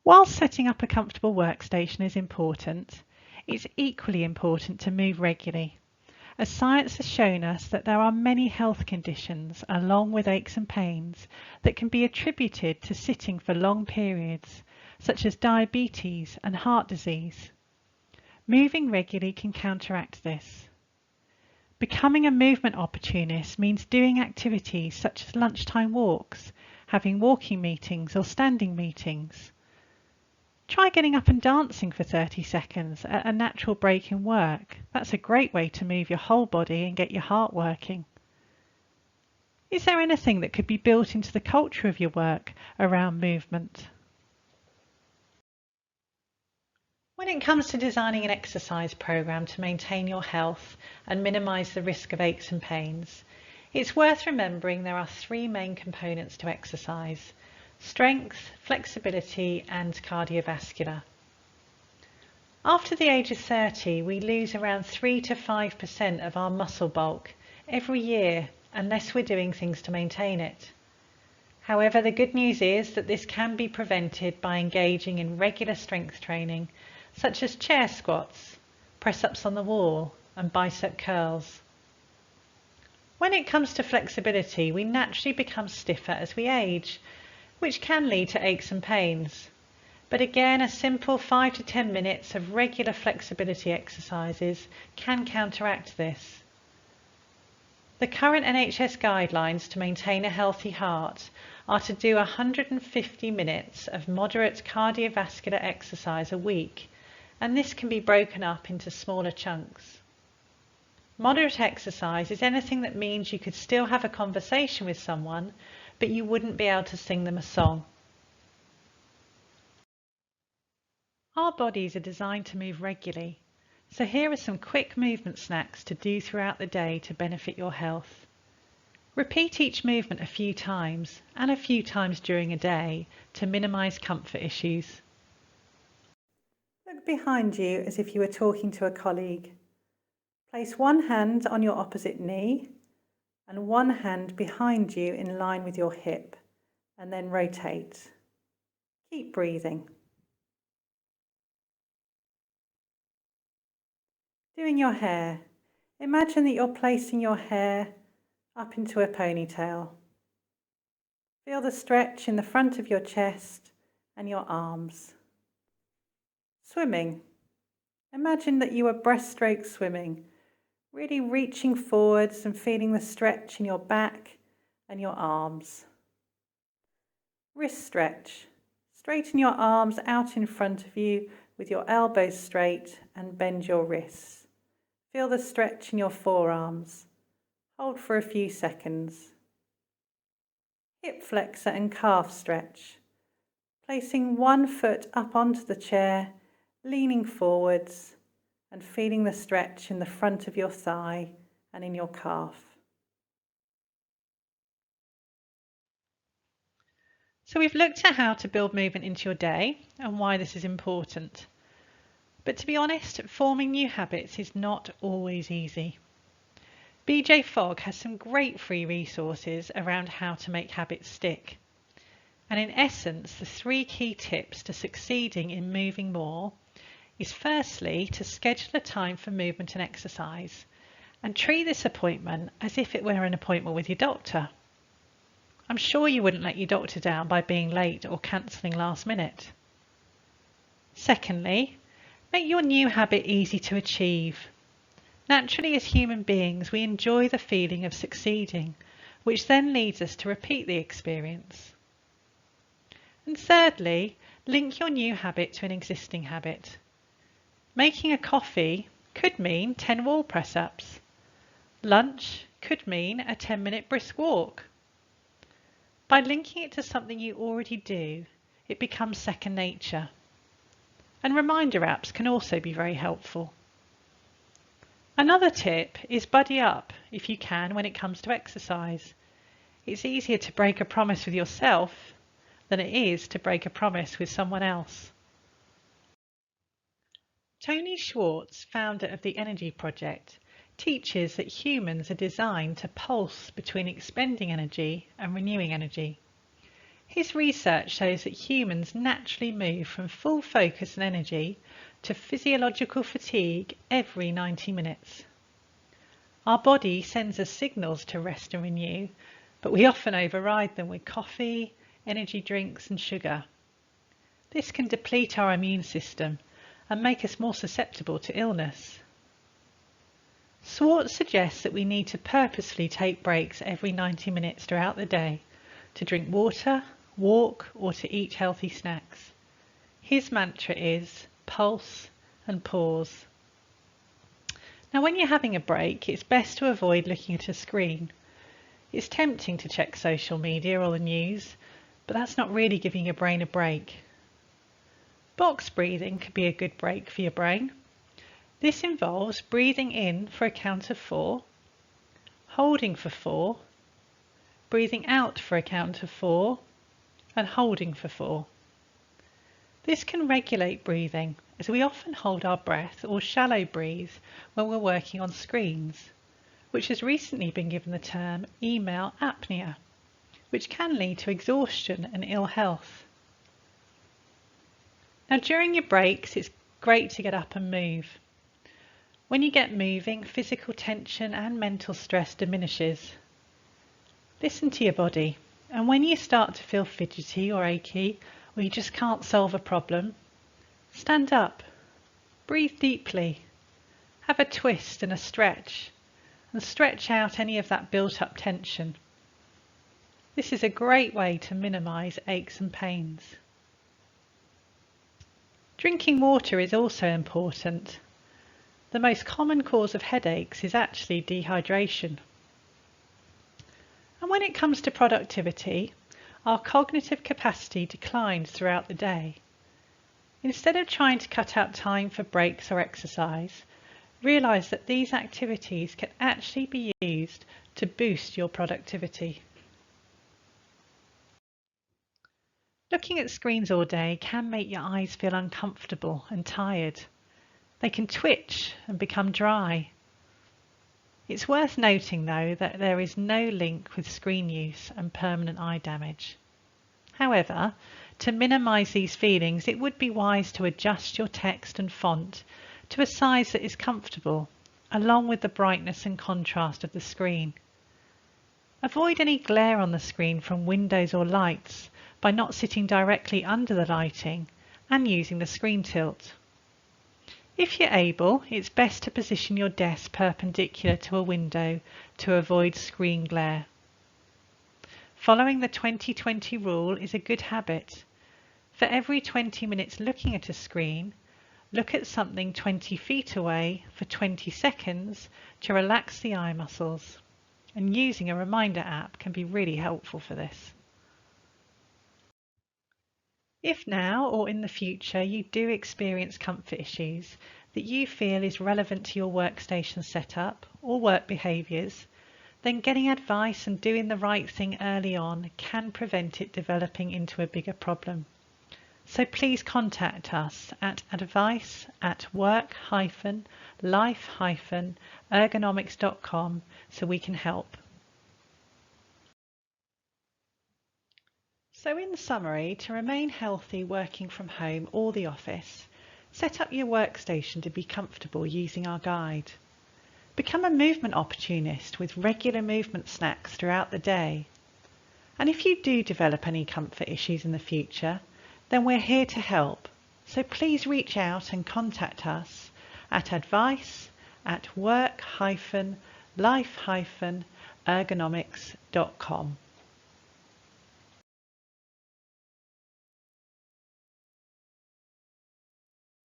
While setting up a comfortable workstation is important, it's equally important to move regularly, as science has shown us that there are many health conditions, along with aches and pains, that can be attributed to sitting for long periods, such as diabetes and heart disease. Moving regularly can counteract this. Becoming a movement opportunist means doing activities such as lunchtime walks, having walking meetings or standing meetings. Try getting up and dancing for 30 seconds at a natural break in work. That's a great way to move your whole body and get your heart working. Is there anything that could be built into the culture of your work around movement? When it comes to designing an exercise program to maintain your health and minimize the risk of aches and pains, it's worth remembering there are three main components to exercise: strength, flexibility, and cardiovascular. After the age of 30, we lose around 3 to 5% of our muscle bulk every year unless we're doing things to maintain it. However, the good news is that this can be prevented by engaging in regular strength training, such as chair squats, press-ups on the wall, and bicep curls. When it comes to flexibility, we naturally become stiffer as we age, which can lead to aches and pains. But again, a simple 5 to 10 minutes of regular flexibility exercises can counteract this. The current NHS guidelines to maintain a healthy heart are to do 150 minutes of moderate cardiovascular exercise a week, and this can be broken up into smaller chunks. Moderate exercise is anything that means you could still have a conversation with someone, but you wouldn't be able to sing them a song. Our bodies are designed to move regularly, so here are some quick movement snacks to do throughout the day to benefit your health. Repeat each movement a few times and a few times during a day to minimize comfort issues. Look behind you as if you were talking to a colleague. Place one hand on your opposite knee and one hand behind you in line with your hip, and then rotate. Keep breathing. Doing your hair. Imagine that you're placing your hair up into a ponytail. Feel the stretch in the front of your chest and your arms. Swimming. Imagine that you are breaststroke swimming, really reaching forwards and feeling the stretch in your back and your arms. Wrist stretch. Straighten your arms out in front of you with your elbows straight and bend your wrists. Feel the stretch in your forearms. Hold for a few seconds. Hip flexor and calf stretch. Placing one foot up onto the chair, leaning forwards and feeling the stretch in the front of your thigh and in your calf. So we've looked at how to build movement into your day and why this is important. But to be honest, forming new habits is not always easy. BJ Fogg has some great free resources around how to make habits stick. And in essence, the three key tips to succeeding in moving more is firstly to schedule a time for movement and exercise and treat this appointment as if it were an appointment with your doctor. I'm sure you wouldn't let your doctor down by being late or cancelling last minute. Secondly, make your new habit easy to achieve. Naturally, as human beings, we enjoy the feeling of succeeding, which then leads us to repeat the experience. And thirdly, link your new habit to an existing habit. Making a coffee could mean 10 wall press-ups. Lunch could mean a 10-minute brisk walk. By linking it to something you already do, it becomes second nature. And reminder apps can also be very helpful. Another tip is buddy up if you can when it comes to exercise. It's easier to break a promise with yourself than it is to break a promise with someone else. Tony Schwartz, founder of the Energy Project, teaches that humans are designed to pulse between expending energy and renewing energy. His research shows that humans naturally move from full focus and energy to physiological fatigue every 90 minutes. Our body sends us signals to rest and renew, but we often override them with coffee, energy drinks and sugar. This can deplete our immune system and make us more susceptible to illness. Swartz suggests that we need to purposefully take breaks every 90 minutes throughout the day to drink water, walk or to eat healthy snacks. His mantra is pulse and pause. Now when you're having a break, it's best to avoid looking at a screen. It's tempting to check social media or the news, but that's not really giving your brain a break. Box breathing could be a good break for your brain. This involves breathing in for a count of 4, holding for 4, breathing out for a count of 4, and holding for 4. This can regulate breathing, as we often hold our breath or shallow breathe when we're working on screens, which has recently been given the term email apnea, which can lead to exhaustion and ill health. Now during your breaks, it's great to get up and move. When you get moving, physical tension and mental stress diminishes. Listen to your body, and when you start to feel fidgety or achy, or you just can't solve a problem, stand up, breathe deeply, have a twist and a stretch, and stretch out any of that built-up tension. This is a great way to minimise aches and pains. Drinking water is also important. The most common cause of headaches is actually dehydration. And when it comes to productivity, our cognitive capacity declines throughout the day. Instead of trying to cut out time for breaks or exercise, realise that these activities can actually be used to boost your productivity. Looking at screens all day can make your eyes feel uncomfortable and tired. They can twitch and become dry. It's worth noting though that there is no link with screen use and permanent eye damage. However, to minimise these feelings, it would be wise to adjust your text and font to a size that is comfortable, along with the brightness and contrast of the screen. Avoid any glare on the screen from windows or lights by not sitting directly under the lighting and using the screen tilt. If you're able, it's best to position your desk perpendicular to a window to avoid screen glare. Following the 20-20 rule is a good habit. For every 20 minutes looking at a screen, look at something 20 feet away for 20 seconds to relax the eye muscles. And using a reminder app can be really helpful for this. If now or in the future you do experience comfort issues that you feel is relevant to your workstation setup or work behaviours, then getting advice and doing the right thing early on can prevent it developing into a bigger problem. So please contact us at advice@work-life-ergonomics.com so we can help. So in summary, to remain healthy working from home or the office, set up your workstation to be comfortable using our guide. Become a movement opportunist with regular movement snacks throughout the day. And if you do develop any comfort issues in the future, then we're here to help. So please reach out and contact us at advice@work-life-ergonomics.com.